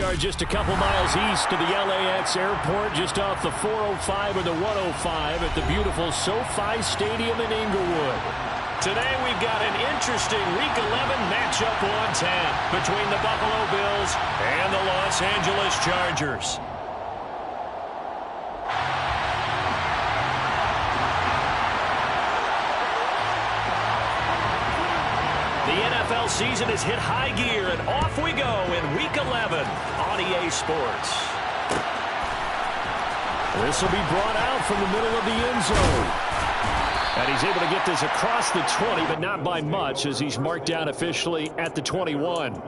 We are just a couple miles east of the LAX airport, just off the 405 or the 105 at the beautiful SoFi Stadium in Inglewood. Today we've got an interesting Week 11 matchup on tap between the Buffalo Bills and the Los Angeles Chargers. The NFL season has hit high gear, and off we go in Week 11 on EA Sports. This will be brought out from the middle of the end zone. And he's able to get this across the 20, but not by much, as he's marked down officially at the 21.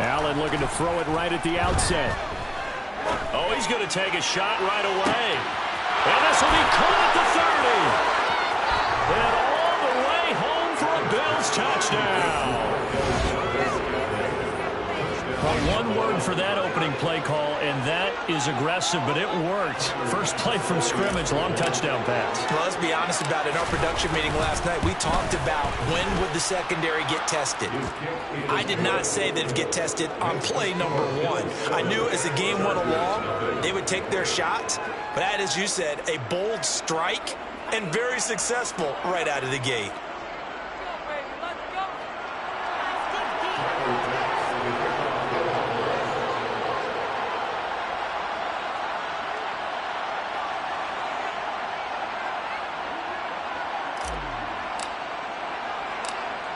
Allen looking to throw it right at the outset. Oh, he's going to take a shot right away. And this will be caught at the 30. And all the way home for a Bills touchdown. Well, one word for that opening play call, and that is aggressive, but it worked. First play from scrimmage, long touchdown pass. Well, let's be honest about it. In our production meeting last night, we talked about when would the secondary get tested. I did not say that it'd get tested on play number 1. I knew as the game went along, they would take their shots, but that, as you said, a bold strike and very successful right out of the gate.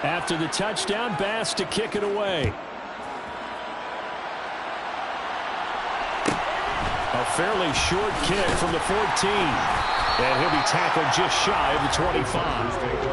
After the touchdown, Bass to kick it away. A fairly short kick from the 14. And he'll be tackled just shy of the 25.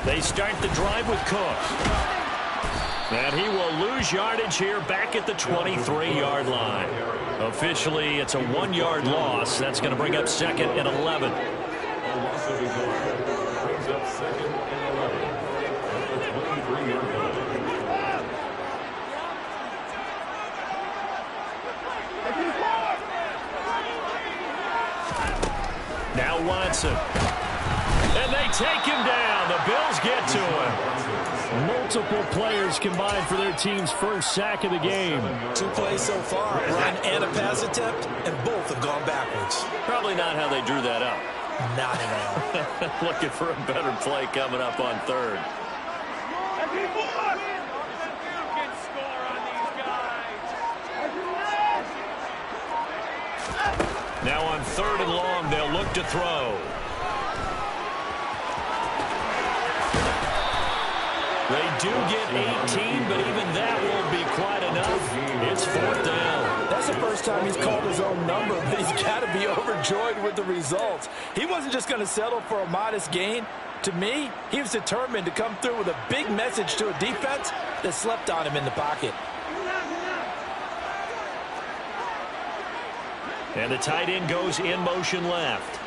They start the drive with Cook. And he will lose yardage here back at the 23-yard line. Officially, it's a 1-yard loss. That's going to bring up 2nd and 11. Now Watson. And they take him down. The Bills get to him. Multiple players combined for their team's first sack of the game. 2 plays so far, a run and a pass attempt, and both have gone backwards. Probably not how they drew that up. Not at all. Looking for a better play coming up on 3rd. Now on 3rd and long, they'll look to throw. They do get 18, but even that won't be quite enough. It's 4th down. That's the first time he's called his own number, but he's got to be overjoyed with the results. He wasn't just going to settle for a modest gain. To me, he was determined to come through with a big message to a defense that slept on him in the pocket. And the tight end goes in motion left.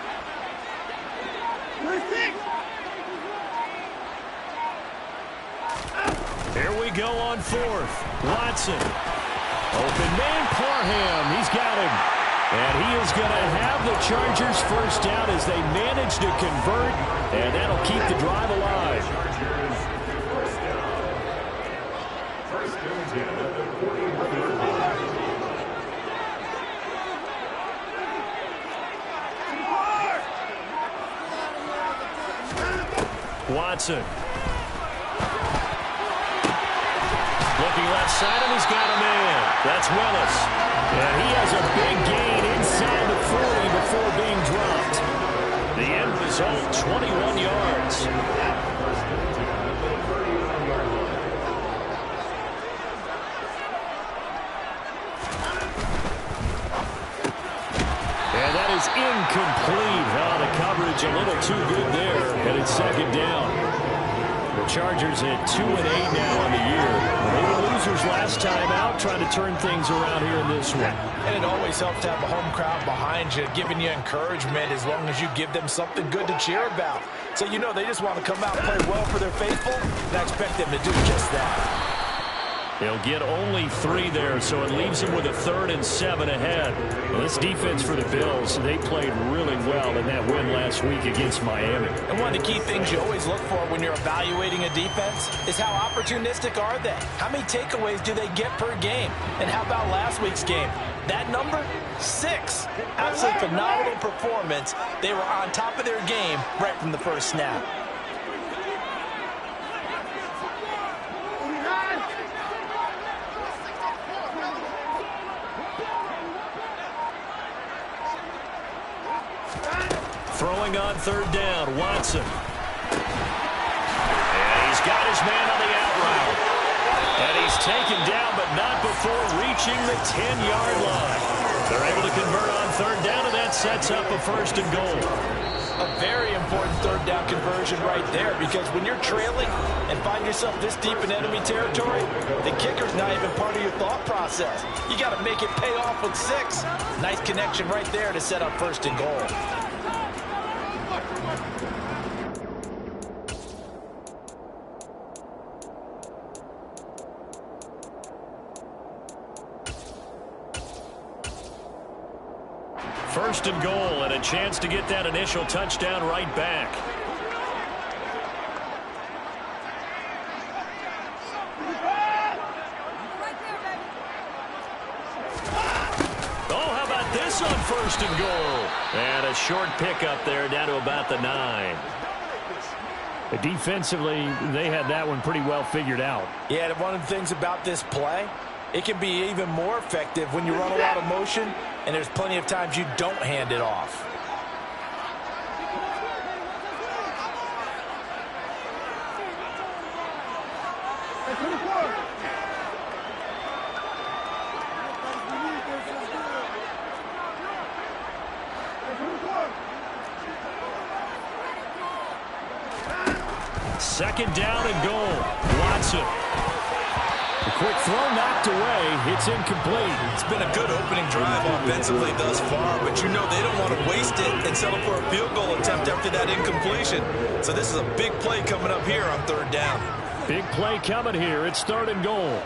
Here we go on 4th. Watson. Open man, Parham. He's got him. And he is going to have the Chargers first down as they manage to convert. And that'll keep the drive alive. Watson. Looking left side, and he's got a man. That's Willis. And he has a big gain inside the 40 before being dropped. The end result, 21 yards. And that is incomplete. Oh, the coverage a little too good there. And it's second down. The Chargers at 2-8 now on the year. They were losers last time out, trying to turn things around here in this one. And it always helps to have a home crowd behind you, giving you encouragement as long as you give them something good to cheer about. So you know they just want to come out and play well for their faithful, and I expect them to do just that. They'll get only 3 there, so it leaves them with a 3rd and 7 ahead. Well, this defense for the Bills, they played really well in that win last week against Miami. And one of the key things you always look for when you're evaluating a defense is how opportunistic are they? How many takeaways do they get per game? And how about last week's game? That number? 6. Absolutely phenomenal performance. They were on top of their game right from the first snap. Throwing on 3rd down, Watson. And he's got his man on the out route. And he's taken down, but not before reaching the 10-yard line. They're able to convert on 3rd down, and that sets up a 1st and goal. A very important 3rd down conversion right there, because when you're trailing and find yourself this deep in enemy territory, the kicker's not even part of your thought process. You got to make it pay off with 6. Nice connection right there to set up 1st and goal. First and goal, and a chance to get that initial touchdown right back. Oh, how about this on 1st and goal? And a short pickup there down to about the 9. Defensively, they had that one pretty well figured out. Yeah, one of the things about this play, it can be even more effective when you run a lot of motion, and there's plenty of times you don't hand it off. Second down and goal. Watson. A quick throw knocked away. It's incomplete. It's been a good opening drive offensively thus far, but you know they don't want to waste it and settle for a field goal attempt after that incompletion. So this is a big play coming up here on 3rd down. Big play coming here. It's 3rd and goal.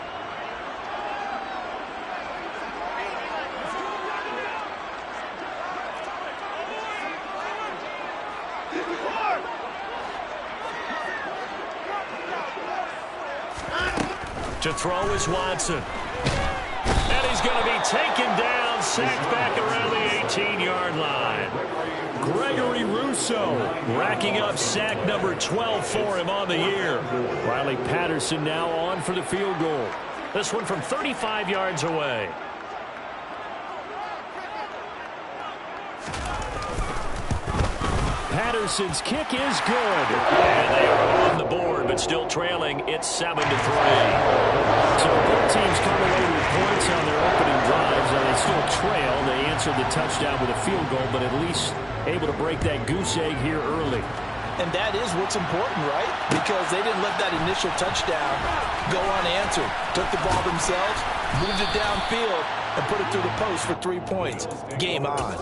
To throw is Watson. And he's going to be taken down, sacked back around the 18-yard line. Gregory Rousseau racking up sack number 12 for him on the year. Riley Patterson now on for the field goal. This one from 35 yards away. Patterson's kick is good. And they are on the board, but still trailing. It's 7-3. So both teams come away with points on their opening drives, and they still trail. They answered the touchdown with a field goal, but at least able to break that goose egg here early. And that is what's important, right? Because they didn't let that initial touchdown go unanswered. Took the ball themselves, moved it downfield, and put it through the post for 3 points. Game on.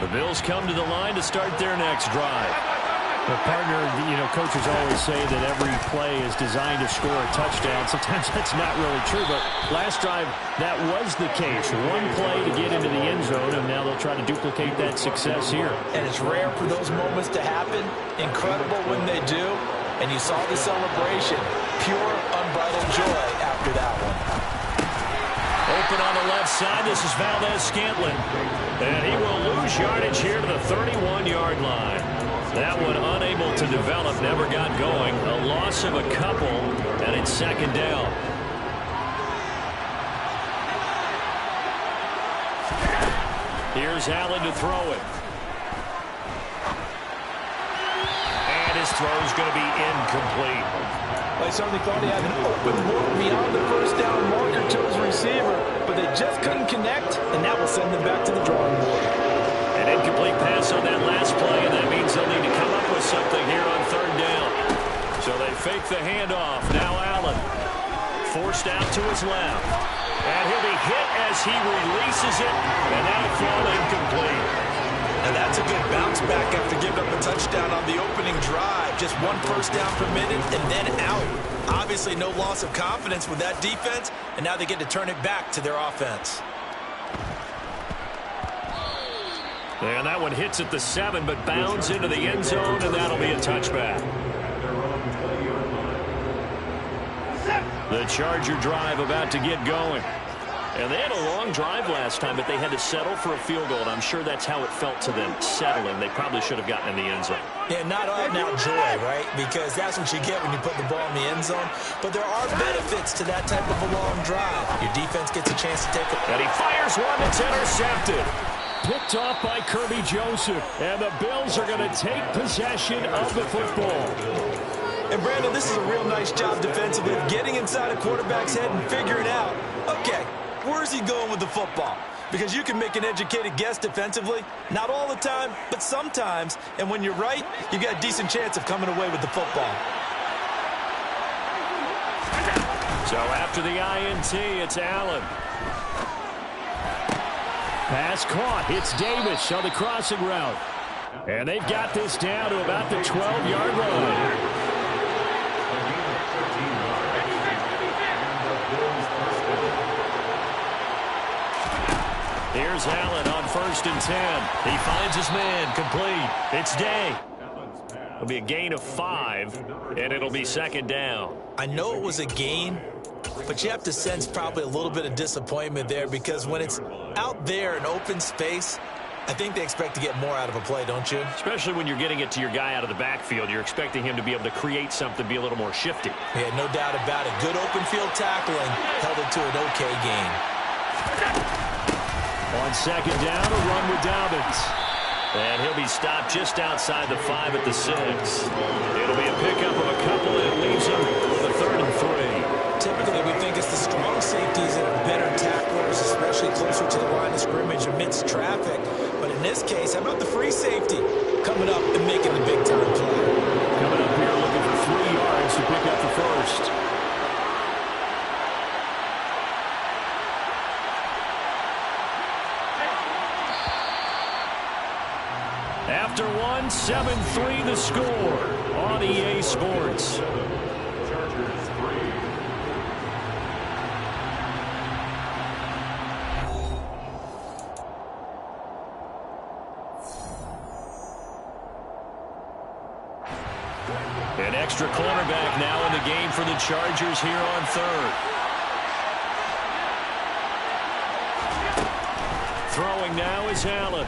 The Bills come to the line to start their next drive. The partner, coaches always say that every play is designed to score a touchdown. Sometimes that's not really true, but last drive, that was the case. One play to get into the end zone, and now they'll try to duplicate that success here. And it's rare for those moments to happen. Incredible when they do. And you saw the celebration. Pure, unbridled joy after that one. Open on the left side. This is Valdez-Scantling. And he will lose yardage here to the 31-yard line. That one unable to develop, never got going. A loss of a couple, and it's second down. Here's Allen to throw it. And his throw's going to be incomplete. They certainly thought he had an open look beyond the first down marker to his receiver, but they just couldn't connect, and that will send them back to the drawing board. An incomplete pass on that last play, and that means they'll need to come up with something here on third down. So they fake the handoff. Now Allen forced out to his left. And he'll be hit as he releases it, and that'll fall incomplete. And that's a good bounce back after giving up a touchdown on the opening drive. Just one first down per minute and then out. Obviously no loss of confidence with that defense, and now they get to turn it back to their offense. And that one hits at the 7, but bounds into the end zone, and that'll be a touchback. The Charger drive about to get going. And they had a long drive last time, but they had to settle for a field goal, and I'm sure that's how it felt to them, settling. They probably should have gotten in the end zone. Yeah, not out-and-out joy, right? Because that's what you get when you put the ball in the end zone. But there are benefits to that type of a long drive. Your defense gets a chance to take a... And he fires one that's intercepted. Picked off by Kirby Joseph. And the Bills are going to take possession of the football. And, Brandon, this is a real nice job defensively of getting inside a quarterback's head and figuring out, okay, where's he going with the football? Because you can make an educated guess defensively. Not all the time, but sometimes. And when you're right, you've got a decent chance of coming away with the football. So after the INT, it's Allen. Pass caught. It's Davis on the crossing route. And they've got this down to about the 12-yard line. Here's Allen on 1st and 10. He finds his man, complete. It's Day. It'll be a gain of 5, and it'll be second down. I know it was a gain, but you have to sense probably a little bit of disappointment there because when it's out there in open space, I think they expect to get more out of a play, don't you? Especially when you're getting it to your guy out of the backfield. You're expecting him to be able to create something, be a little more shifty. Yeah, no doubt about it. Good open field tackling held it to an okay gain. On second down, a run with Dobbins. And he'll be stopped just outside the 5 at the 6. It'll be a pickup of a couple, and it leaves him with a 3rd and 3. Typically, we think it's the strong safeties that are better tacklers, especially closer to the line of scrimmage amidst traffic. But in this case, how about the free safety coming up and making the big-time play? Coming up here looking for 3 yards to pick up the first. After one, 7-3 the score on EA Sports. Chargers 3. An extra cornerback now in the game for the Chargers here on 3rd. Throwing now is Allen.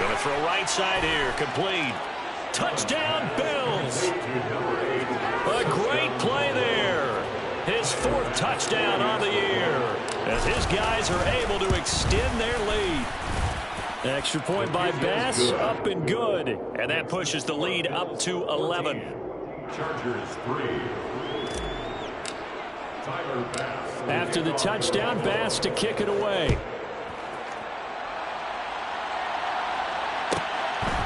Going to throw right side here. Complete. Touchdown, Bills. A great play there. His 4th touchdown on the year as his guys are able to extend their lead. Extra point by Bass, up and good. And that pushes the lead up to 11. Chargers 3. Tyler Bass. After the touchdown, Bass to kick it away.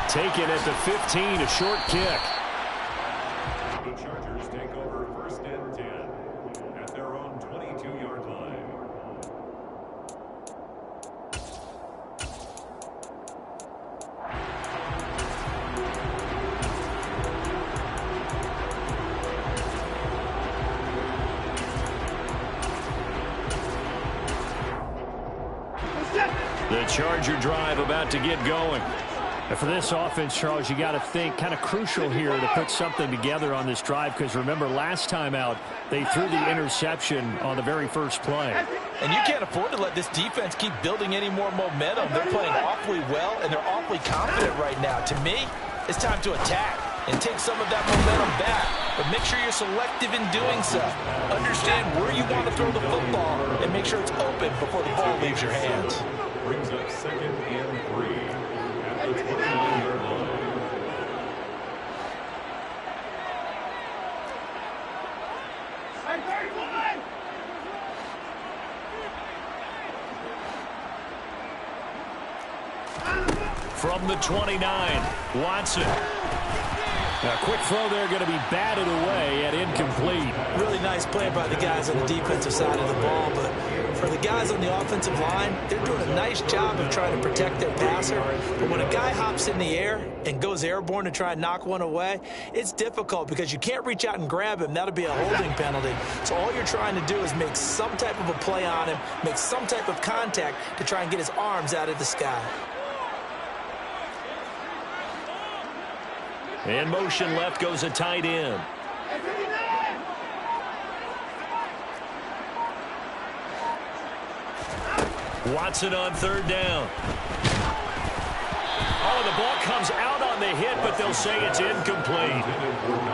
Taken at the 15, a short kick. The Chargers take over 1st and 10 at their own 22-yard line. The Charger drive about to get going. And for this offense, Charles, you got to think kind of crucial here to put something together on this drive, because remember last time out they threw the interception on the very first play. And you can't afford to let this defense keep building any more momentum. They're playing awfully well, and they're awfully confident right now. To me, it's time to attack and take some of that momentum back. But make sure you're selective in doing so. Understand where you want to throw the football and make sure it's open before the ball leaves your hands. Brings up 2nd and 3 at the 29-yard line. From the 29, Watson. A quick throw there, going to be batted away and incomplete. Really nice play by the guys on the defensive side of the ball, but for the guys on the offensive line, they're doing a nice job of trying to protect their passer. But when a guy hops in the air and goes airborne to try and knock one away, it's difficult because you can't reach out and grab him. That'll be a holding penalty. So all you're trying to do is make some type of a play on him, make some type of contact to try and get his arms out of the sky. In motion left goes a tight end. Watson on 3rd down. Oh, the ball comes out on the hit, but they'll say it's incomplete.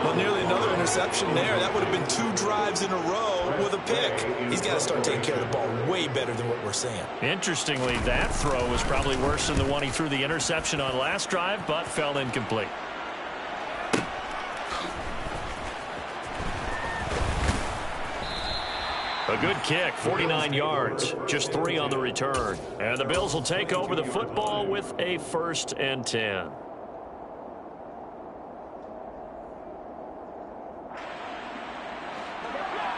Well, nearly another interception there. That would have been 2 drives in a row with a pick. He's got to start taking care of the ball way better than what we're seeing. Interestingly, that throw was probably worse than the one he threw the interception on last drive, but fell incomplete. A good kick, 49 yards, just 3 on the return. And the Bills will take over the football with a 1st and 10.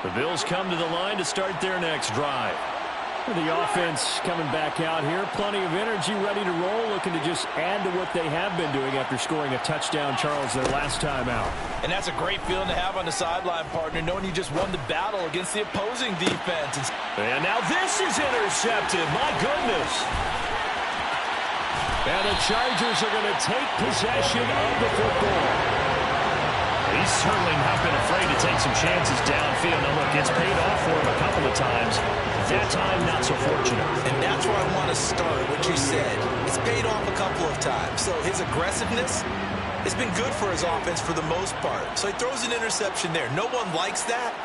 The Bills come to the line to start their next drive. The offense coming back out here. Plenty of energy, ready to roll, looking to just add to what they have been doing after scoring a touchdown, Charles, their last time out. And that's a great feeling to have on the sideline, partner, knowing you just won the battle against the opposing defense. And now this is intercepted. My goodness. And the Chargers are going to take possession of the football. He's certainly not been afraid to take some chances downfield. Now, look, it's paid off for him a couple of times. That time, not so fortunate. And that's where I want to start, what you said. It's paid off a couple of times. So his aggressiveness has been good for his offense for the most part. So he throws an interception there. No one likes that,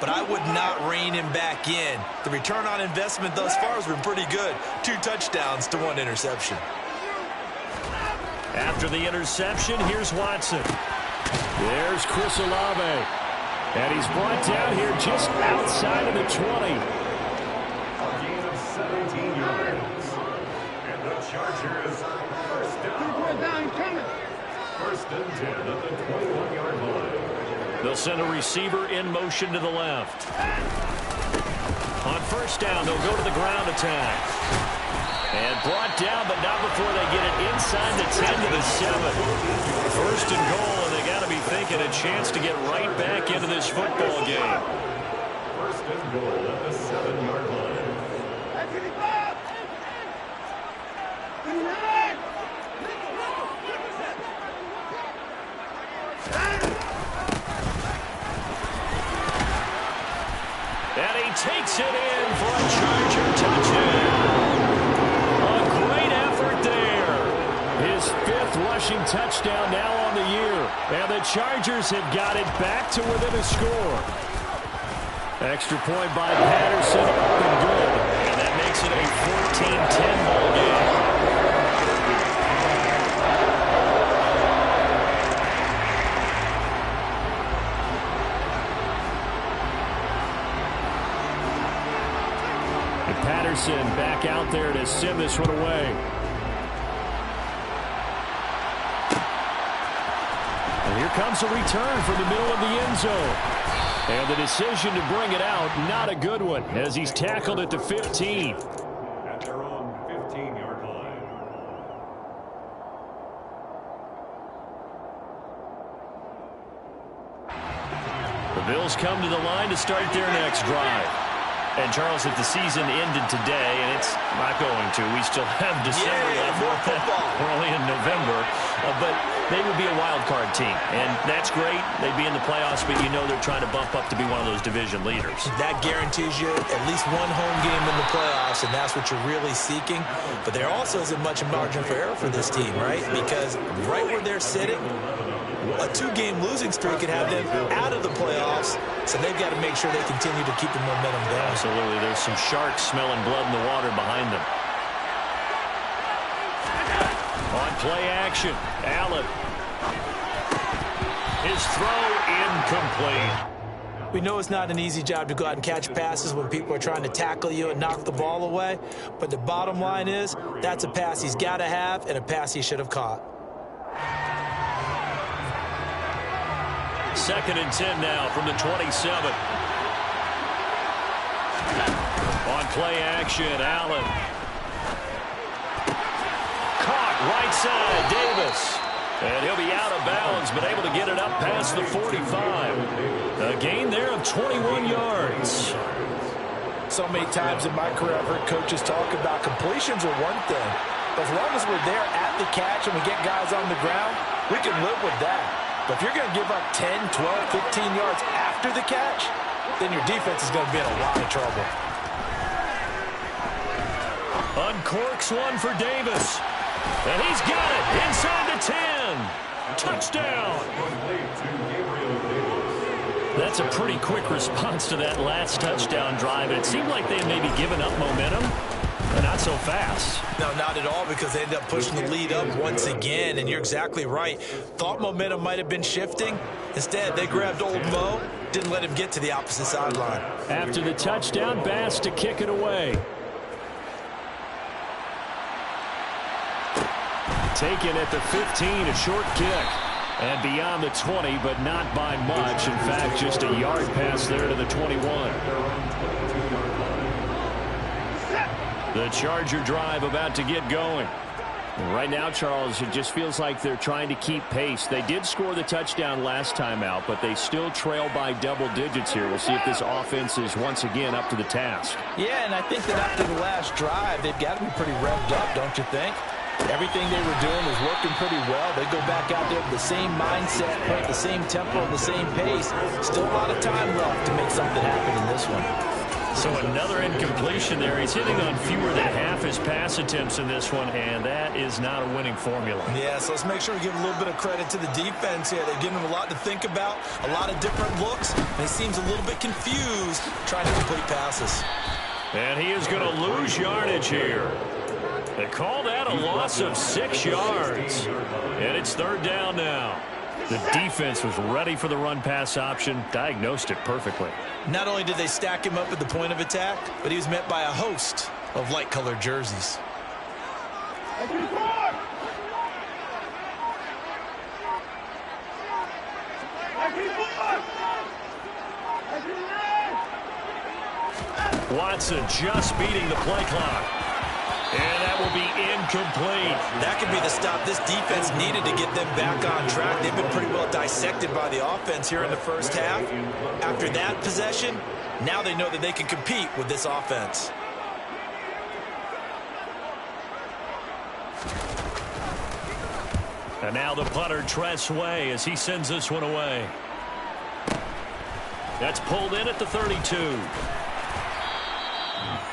but I would not rein him back in. The return on investment thus far has been pretty good. 2 touchdowns to 1 interception. After the interception, here's Watson. There's Chris Olave. And he's brought down here just outside of the 20. A gain of 17 yards. And the Chargers, 1st down. 1st and 10 at the 21-yard line. They'll send a receiver in motion to the left. On 1st down, they'll go to the ground attack. And brought down, but not before they get it inside the 10 to the 7. 1st and goal, and they got to be thinking a chance to get right back into this football game. 1st and goal at the 7-yard line. And he takes it in for a Charger touchdown. His 5th rushing touchdown now on the year. And the Chargers have got it back to within a score. Extra point by Patterson, up and good. And that makes it a 14-10 ball game. And Patterson back out there to send this one away. Here comes a return from the middle of the end zone. And the decision to bring it out, not a good one, as he's tackled at the 15. At their own 15-yard line. The Bills come to the line to start their next drive. And, Charles, if the season ended today, and it's not going to, we still have December left. More football. We're only in November. But they would be a wild card team. And that's great. They'd be in the playoffs, but you know they're trying to bump up to be one of those division leaders. That guarantees you at least one home game in the playoffs, and that's what you're really seeking. But there also isn't much margin for error for this team, right? Because right where they're sitting, a 2-game losing streak could have them out of the playoffs, so they've got to make sure they continue to keep the momentum going. Absolutely. There's some sharks smelling blood in the water behind them. On play action, Allen. His throw incomplete. We know it's not an easy job to go out and catch passes when people are trying to tackle you and knock the ball away, but the bottom line is that's a pass he's got to have and a pass he should have caught. 2nd and 10 now from the 27. On play action, Allen. Caught right side, Davis. And he'll be out of bounds, but able to get it up past the 45. A gain there of 21 yards. So many times in my career I've heard coaches talk about completions are one thing, but as long as we're there at the catch and we get guys on the ground, we can live with that. But if you're going to give up 10, 12, 15 yards after the catch, then your defense is going to be in a lot of trouble. Uncorks one for Davis. And he's got it inside the 10. Touchdown. That's a pretty quick response to that last touchdown drive. It seemed like they had maybe given up momentum, but not so fast. No, not at all, because they ended up pushing the lead up once again, and you're exactly right. Thought momentum might have been shifting. Instead, they grabbed old Mo, didn't let him get to the opposite sideline. After the touchdown, Bass to kick it away. Taken at the 15, a short kick. And beyond the 20, but not by much. In fact, just a yard pass there to the 21. The Charger drive about to get going. Right now, Charles, it just feels like they're trying to keep pace. They did score the touchdown last time out, but they still trail by double digits here. We'll see if this offense is once again up to the task. Yeah, and I think that after the last drive, they've got to be pretty revved up, don't you think? Everything they were doing was working pretty well. They go back out there with the same mindset, play at the same tempo and the same pace. Still a lot of time left to make something happen in this one. So another incompletion there. He's hitting on fewer than half his pass attempts in this one, and that is not a winning formula. Yeah, so let's make sure we give a little bit of credit to the defense here. They've given him a lot to think about, a lot of different looks, and he seems a little bit confused trying to complete passes. And he is going to lose yardage here. They call that a loss of 6 yards. And it's 3rd down now. The defense was ready for the run-pass option, diagnosed it perfectly. Not only did they stack him up at the point of attack, but he was met by a host of light-colored jerseys. Watson just beating the play clock. And that will be incomplete. That could be the stop this defense needed to get them back on track. They've been pretty well dissected by the offense here in the first half. After that possession, now they know that they can compete with this offense. And now the punter, Tress Way, as he sends this one away. That's pulled in at the 32.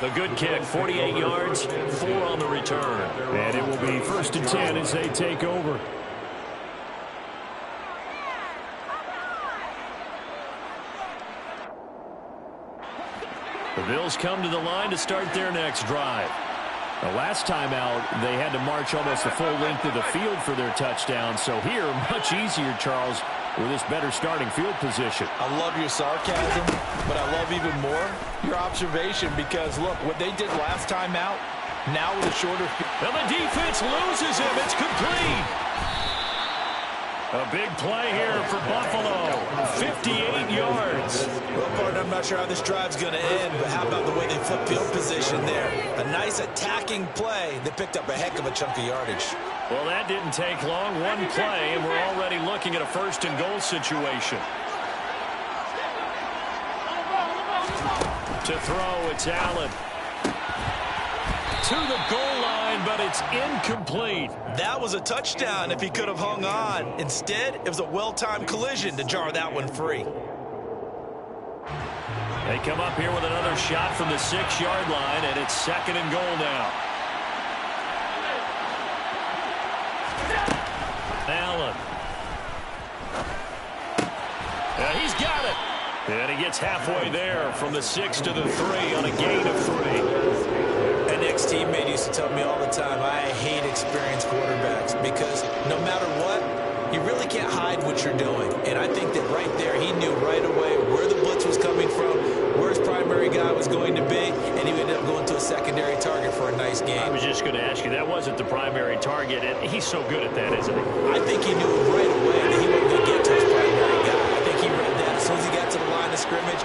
The good kick, 48 yards, 4 on the return. And it will be 1st and 10 as they take over. The Bills come to the line to start their next drive. The last time out, they had to march almost the full length of the field for their touchdown. So here, much easier, Charles, with this better starting field position. I love your sarcasm, but I love even more your observation, because, look, what they did last time out, now with a shorter field. And the defense loses him. It's complete. A big play here for Buffalo. 58 yards. Well, partner, I'm not sure how this drive's going to end, but how about the way they flip field position there? A nice attacking play. They picked up a heck of a chunk of yardage. Well, that didn't take long. One play, and we're already looking at a 1st and goal situation. To throw, it's Allen. To the goal line, but it's incomplete. That was a touchdown if he could have hung on. Instead, it was a well-timed collision to jar that one free. They come up here with another shot from the 6-yard line, and it's 2nd and goal now. Allen. He's got it. And he gets halfway there from the 6 to the 3 on a gain of 3. An ex-teammate used to tell me all the time, I hate experienced quarterbacks because no matter what, you really can't hide what you're doing. And I think that right there, he knew right away where the blitz was coming from, where his primary guy was going to be, and he ended up going to a secondary target for a nice game. I was just going to ask you, that wasn't the primary target, and he's so good at that, isn't he? I think he knew right away that he wasn't going to get to his primary guy. I think he read that as soon as he got to the line of scrimmage,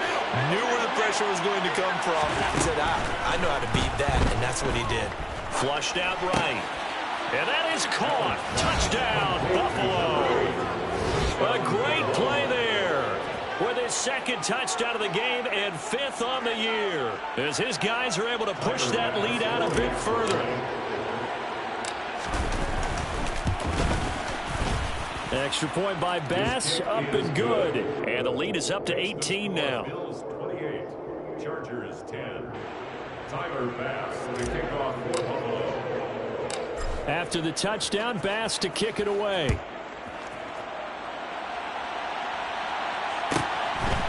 knew where the pressure was going to come from. He said, I know how to beat that, and that's what he did. Flushed out right. And that is caught. Touchdown, Buffalo. A great play there with his 2nd touchdown of the game and 5th on the year as his guys are able to push that lead out a bit further. Extra point by Bass, up and good. And the lead is up to 18 now. Bills 28, Chargers 10. Tyler Bass, the kickoff for Buffalo. After the touchdown, Bass to kick it away.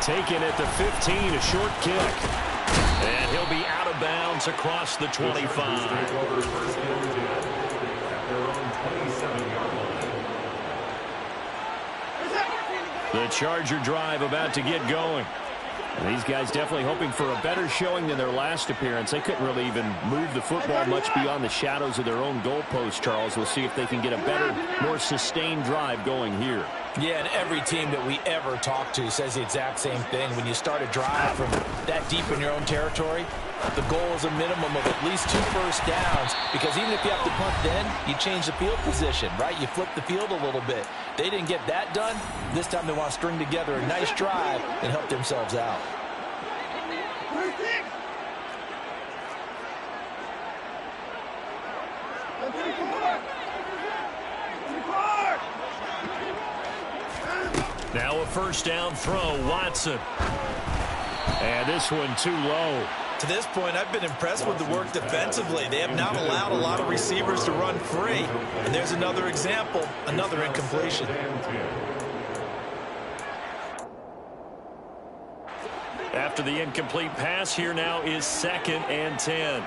Taken at the 15, a short kick. And he'll be out of bounds across the 25. Over 1st and 10 at their own 27-yard line. The Charger drive about to get going. And these guys definitely hoping for a better showing than their last appearance. They couldn't really even move the football much beyond the shadows of their own goalpost, Charles. We'll see if they can get a better, more sustained drive going here. Yeah, and every team that we ever talk to says the exact same thing. When you start a drive from that deep in your own territory, the goal is a minimum of at least 2 first downs, because even if you have to punt then, you change the field position, right? You flip the field a little bit. They didn't get that done. This time they want to string together a nice drive and help themselves out. Now a 1st down throw, Watson. And this one too low. To this point, I've been impressed with the work defensively. They have not allowed a lot of receivers to run free. And there's another example, another incompletion. After the incomplete pass, here now is 2nd and 10.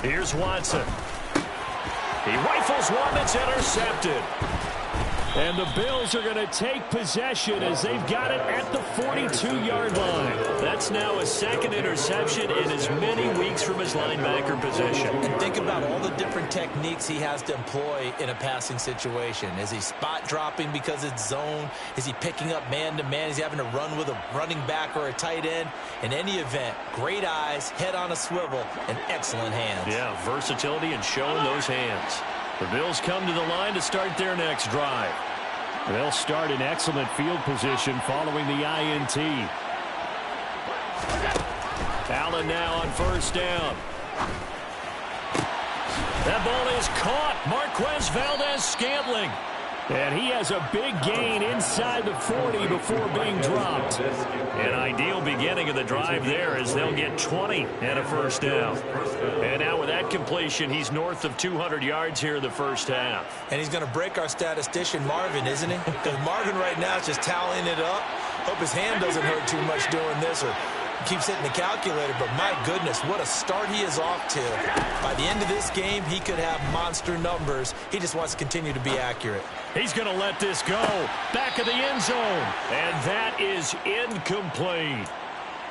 Here's Watson. He rifles one that's intercepted. And the Bills are going to take possession as they've got it at the 42-yard line. That's now a 2nd interception in as many weeks from his linebacker position. And think about all the different techniques he has to employ in a passing situation. Is he spot dropping because it's zone? Is he picking up man-to-man? Is he having to run with a running back or a tight end? In any event, great eyes, head on a swivel, and excellent hands. Yeah, versatility and showing those hands. The Bills come to the line to start their next drive. They'll start in excellent field position following the INT. Allen now on 1st down. That ball is caught. Marquez Valdez-Scantling. And he has a big gain inside the 40 before being dropped. An ideal beginning of the drive there as they'll get 20 and a 1st down. And now with that completion, he's north of 200 yards here in the 1st half. And he's going to break our statistician, Marvin, isn't he? Because Marvin right now is just tallying it up. Hope his hand doesn't hurt too much doing this, or keeps hitting the calculator, but my goodness, what a start he is off to. By the end of this game, he could have monster numbers. He just wants to continue to be accurate. He's going to let this go. Back of the end zone. And that is incomplete.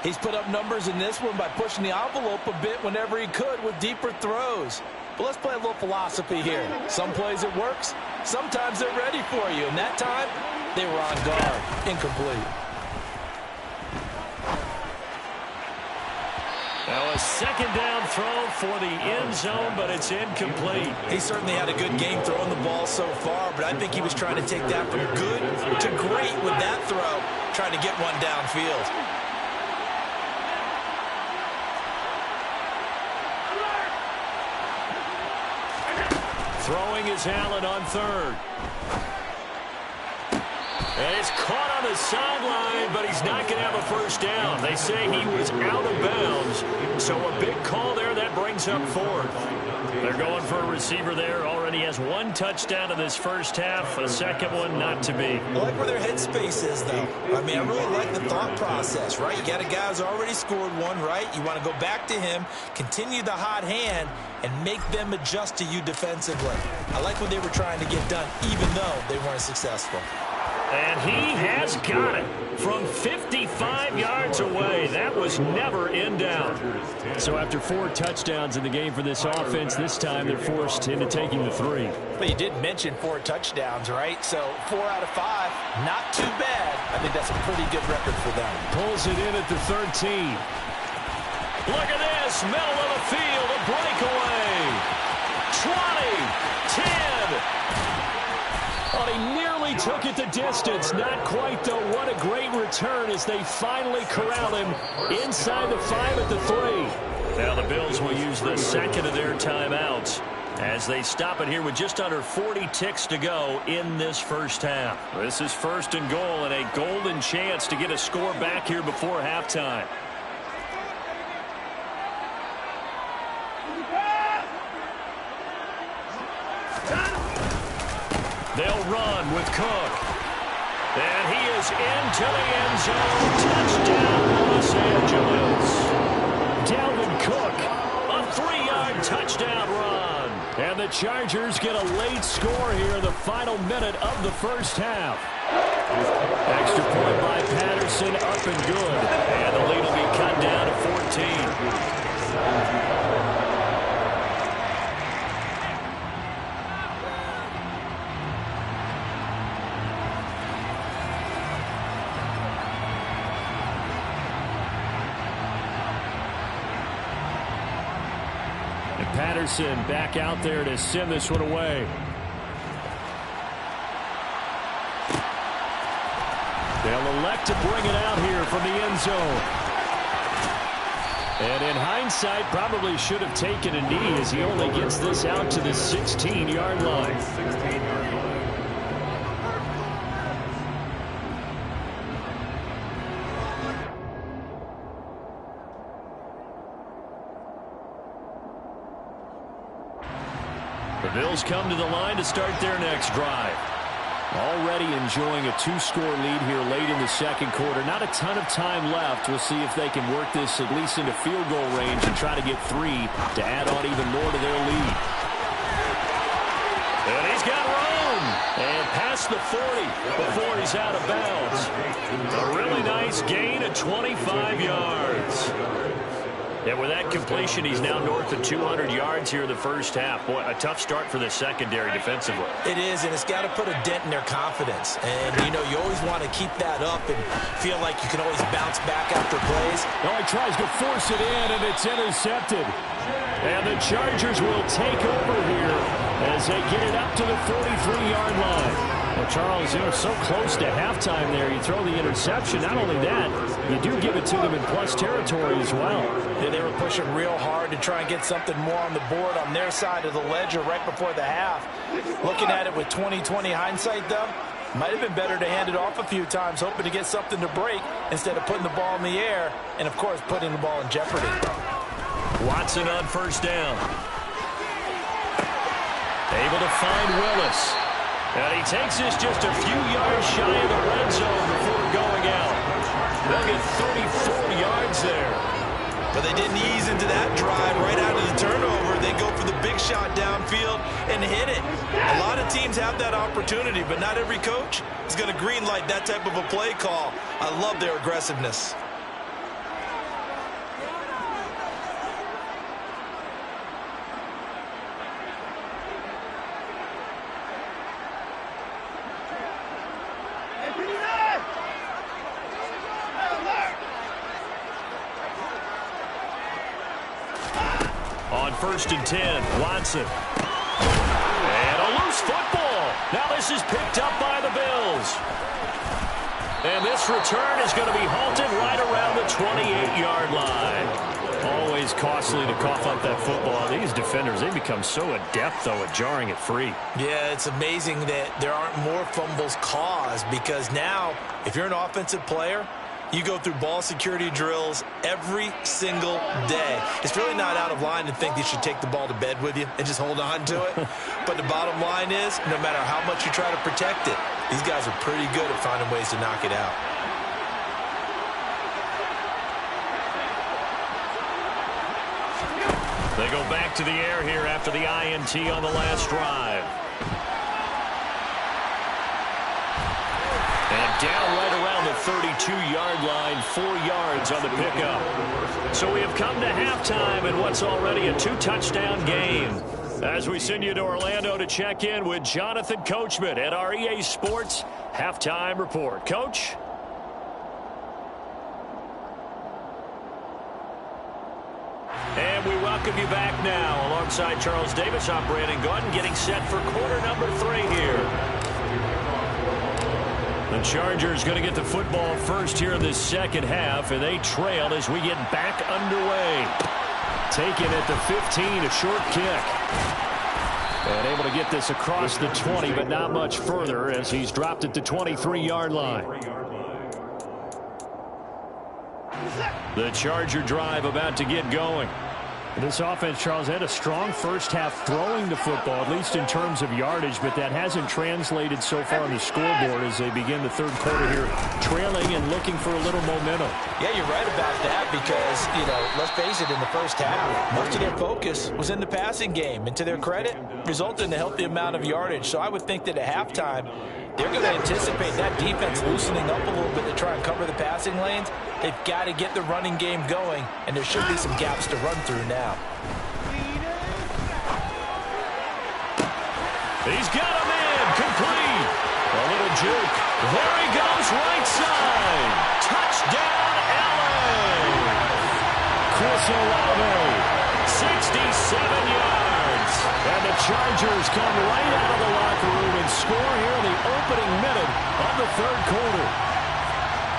He's put up numbers in this one by pushing the envelope a bit whenever he could with deeper throws. But let's play a little philosophy here. Some plays it works. Sometimes they're ready for you. And that time, they were on guard. Incomplete. Now a second down throw for the end zone, but it's incomplete. He certainly had a good game throwing the ball so far, but I think he was trying to take that from good to great with that throw, trying to get one downfield. Throwing is Allen on third. And it's caught on the sideline, but he's not going to have a first down. They say he was out of bounds. So a big call there that brings up fourth. They're going for a receiver there. Already has one touchdown in this first half. A second one not to be. I like where their headspace is, though. I mean, I really like the thought process, right? You got a guy who's already scored one, right? You want to go back to him, continue the hot hand, and make them adjust to you defensively. I like what they were trying to get done, even though they weren't successful. And he has got it from 55 yards away. That was never in doubt. So after 4 touchdowns in the game for this offense, this time they're forced into taking the 3. But you did mention 4 touchdowns, right? So 4 out of 5, not too bad. I think that's a pretty good record for them. Pulls it in at the 13. Look at this, middle of the field, a breakaway. 20, 10. Oh, he nearly took it the distance. Not quite, though. What a great return as they finally corral him inside the 5 at the 3. Now the Bills will use the second of their timeouts as they stop it here with just under 40 ticks to go in this first half. This is 1st and goal and a golden chance to get a score back here before halftime. They'll run with Cook. And he is into the end zone. Touchdown, Los Angeles. Dalvin Cook, a 3-yard touchdown run. And the Chargers get a late score here in the final minute of the first half. Extra point by Patterson, up and good. And the lead will be cut down to 14. Patterson back out there to send this one away. They'll elect to bring it out here from the end zone. And in hindsight, probably should have taken a knee as he only gets this out to the 16-yard line. The Bills come to the line to start their next drive. Already enjoying a 2-score lead here late in the second quarter. Not a ton of time left. We'll see if they can work this at least into field goal range and try to get 3 to add on even more to their lead. And he's got room. And past the 40 before he's out of bounds. A really nice gain of 25 yards. And with that completion, he's now north of 200 yards here in the first half. Boy, a tough start for the secondary defensively. It is, and it's got to put a dent in their confidence. And, you know, you always want to keep that up and feel like you can always bounce back after plays. Oh, he tries to force it in, and it's intercepted. And the Chargers will take over here as they get it up to the 43-yard line. Well, Charles, you know, so close to halftime there. You throw the interception. Not only that, you do give it to them in plus territory as well. Yeah, they were pushing real hard to try and get something more on the board on their side of the ledger right before the half. Looking at it with 20/20 hindsight, though, might have been better to hand it off a few times, hoping to get something to break instead of putting the ball in the air and, of course, putting the ball in jeopardy. Watson on first down. Able to find Willis. And he takes this just a few yards shy of the red zone before going out. They'll get 34 yards there. But they didn't ease into that drive right out of the turnover. They go for the big shot downfield and hit it. A lot of teams have that opportunity, but not every coach is going to green light that type of a play call. I love their aggressiveness. On 1st and 10, Watson. And a loose football. Now this is picked up by the Bills. And this return is going to be halted right around the 28-yard line. Always costly to cough up that football. These defenders, they become so adept, though, at jarring it free. Yeah, it's amazing that there aren't more fumbles caused, because now, if you're an offensive player, you go through ball security drills every single day. It's really not out of line to think you should take the ball to bed with you and just hold on to it. But the bottom line is, no matter how much you try to protect it, these guys are pretty good at finding ways to knock it out. They go back to the air here after the INT on the last drive. And down right around the 32-yard line, 4 yards on the pickup. So we have come to halftime in what's already a 2-touchdown game. As we send you to Orlando to check in with Jonathan Coachman at our EA Sports Halftime Report. Coach? And we welcome you back now. Alongside Charles Davis, I'm Brandon Gordon, getting set for quarter number 3 here. The Chargers going to get the football first here in this second half, and they trail as we get back underway. Taken at the 15, a short kick. And able to get this across the 20, but not much further as he's dropped at the 23-yard line. The Charger drive about to get going. This offense, Charles, had a strong first half throwing the football, at least in terms of yardage, but that hasn't translated so far on the scoreboard as they begin the third quarter here, trailing and looking for a little momentum. Yeah, you're right about that because, let's face it, in the first half, most of their focus was in the passing game. And to their credit, resulted in a healthy amount of yardage. So I would think that at halftime, they're going to anticipate that defense loosening up a little bit to try and cover the passing lanes. They've got to get the running game going, and there should be some gaps to run through now. He's got him in, complete. A little juke. There he goes, right side. Touchdown, LA. Chris Olave, 67 yards. And the Chargers come right out of the locker room and score here in the opening minute of the third quarter.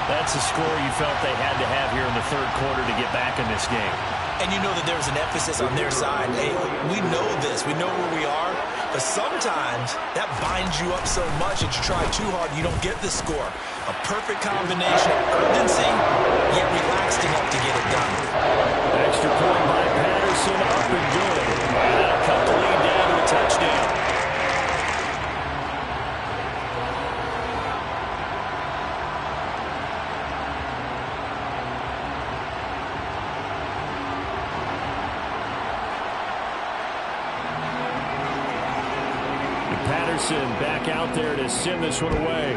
That's a score you felt they had to have here in the third quarter to get back in this game. And you know that there's an emphasis on their side. Hey, we know this. We know where we are. But sometimes that binds you up so much that you try too hard, you don't get the score. A perfect combination of urgency, yet relaxed enough to get it done. Extra point by Patterson, up and good. And that'll cut the lead down to a touchdown. Patterson back out there to send this one away.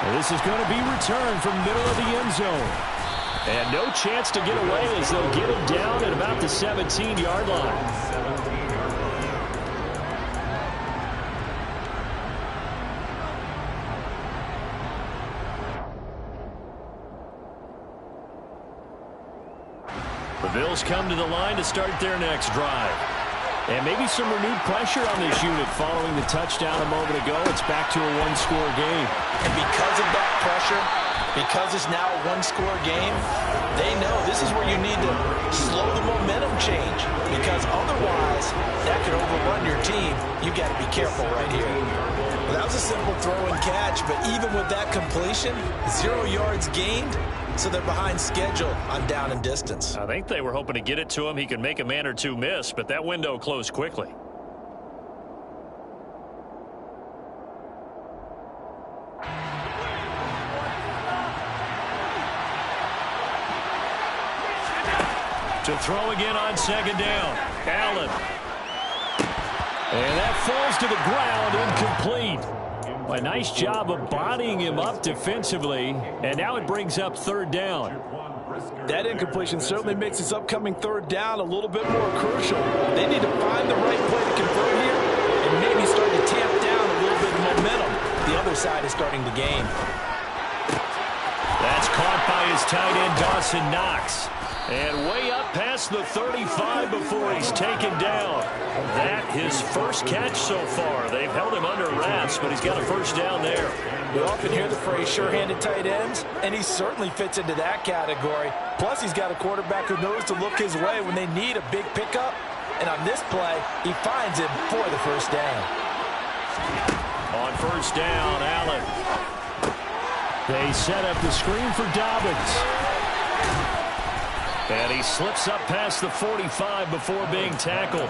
And this is going to be returned from middle of the end zone. And no chance to get away as they'll get it down at about the 17-yard line. The Bills come to the line to start their next drive. And maybe some renewed pressure on this unit following the touchdown a moment ago. It's back to a one-score game. And because of that pressure, because it's now a one-score game, they know this is where you need to slow the momentum change. Because otherwise, that could overrun your team. You've got to be careful right here. Well, that was a simple throw and catch, but even with that completion, 0 yards gained. So they're behind schedule on down and distance. I think they were hoping to get it to him. He could make a man or two miss, but that window closed quickly. To throw again on second down. Allen. And that falls to the ground, incomplete. A nice job of bodying him up defensively, and now it brings up third down. That incompletion certainly makes this upcoming third down a little bit more crucial. They need to find the right play to convert here and maybe start to tamp down a little bit of momentum. The other side is starting to gain. That's caught by his tight end Dawson Knox. And way up past the 35 before he's taken down. That his first catch so far. They've held him under wraps, but he's got a first down there. We often hear the phrase sure-handed tight ends, and he certainly fits into that category. Plus, he's got a quarterback who knows to look his way when they need a big pickup. And on this play, he finds him for the first down. On first down, Allen. They set up the screen for Dobbins. And he slips up past the 45 before being tackled.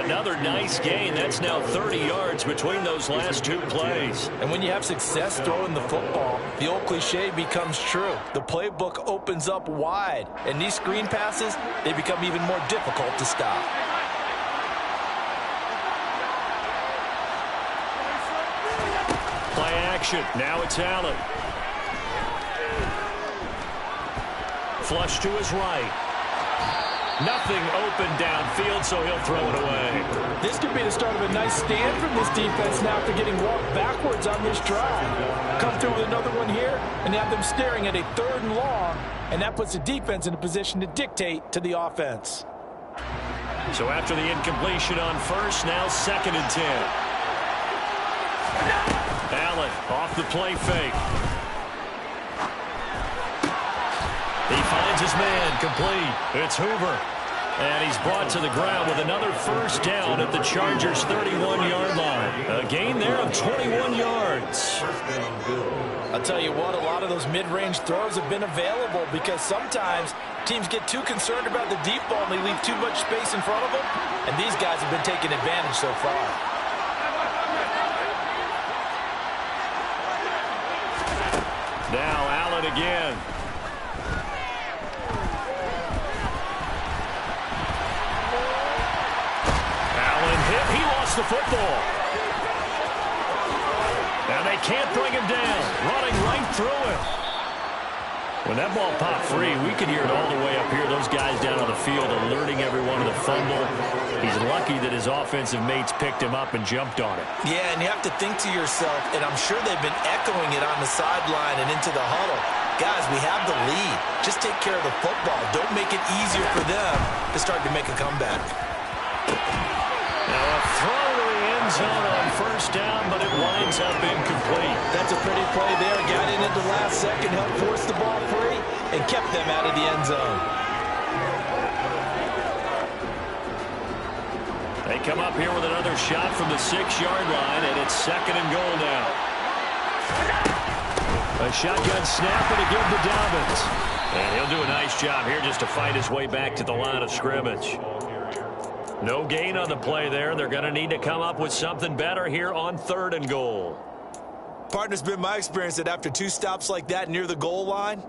Another nice gain. That's now 30 yards between those last two plays. And when you have success throwing the football, the old cliche becomes true. The playbook opens up wide. And these screen passes, they become even more difficult to stop. Play action. Now it's Allen. Flush to his right. Nothing open downfield, so he'll throw it away. This could be the start of a nice stand from this defense now after getting walked backwards on this drive. Come through with another one here and have them staring at a 3rd and long, and that puts the defense in a position to dictate to the offense. So after the incompletion on first, now 2nd and 10. Allen off the play fake. He finds his man, complete. It's Hoover. And he's brought to the ground with another first down at the Chargers' 31-yard line. A gain there of 21 yards. I'll tell you what, a lot of those mid-range throws have been available because sometimes teams get too concerned about the deep ball and they leave too much space in front of them. And these guys have been taking advantage so far. Now Allen again. He lost the football. And they can't bring him down. Running right through him. When that ball popped free, we could hear it all the way up here. Those guys down on the field alerting everyone to the fumble. He's lucky that his offensive mates picked him up and jumped on it. Yeah, and you have to think to yourself, and I'm sure they've been echoing it on the sideline and into the huddle. Guys, we have the lead. Just take care of the football. Don't make it easier for them to start to make a comeback. Now a throw to the end zone on first down, but it winds up incomplete. That's a pretty play there. Got in at the last second, helped force the ball free, and kept them out of the end zone. They come up here with another shot from the 6-yard line, and it's 2nd and goal now. A shotgun snap to give to Dobbins. And he'll do a nice job here just to fight his way back to the line of scrimmage. No gain on the play there. They're going to need to come up with something better here on 3rd and goal. Partner, it's been my experience that after 2 stops like that near the goal line,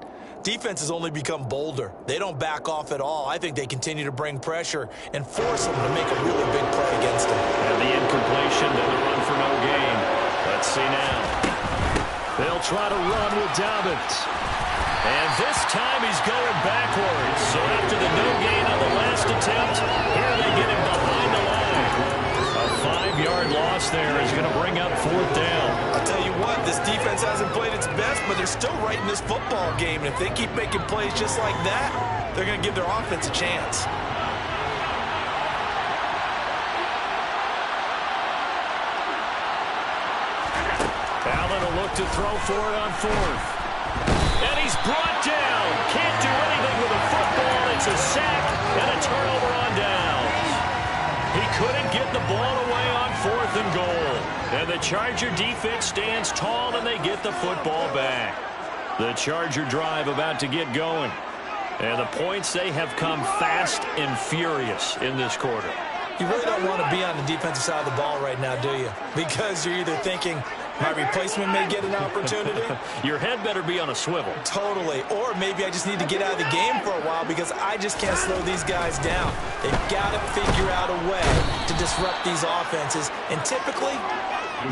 defenses only become bolder. They don't back off at all. I think they continue to bring pressure and force them to make a really big play against them. And the incompletion, then the run for no gain. Let's see now. They'll try to run with Dobbins. And this time he's going backwards. So after the no gain on the last attempt, here they get him behind the line. A 5-yard loss there is going to bring up 4th down. I'll tell you what, this defense hasn't played its best, but they're still right in this football game. And if they keep making plays just like that, they're going to give their offense a chance. Allen will look to throw for it on 4th. And he's brought down. Can't do anything with a football. It's a sack and a turnover on downs. He couldn't get the ball away on 4th and goal. And the Charger defense stands tall and they get the football back. The Charger drive about to get going. And the points, they have come fast and furious in this quarter. You really don't want to be on the defensive side of the ball right now, do you? Because you're either thinking, my replacement may get an opportunity. Your head better be on a swivel. Totally. Or maybe I just need to get out of the game for a while because I just can't slow these guys down. They've got to figure out a way to disrupt these offenses. And typically,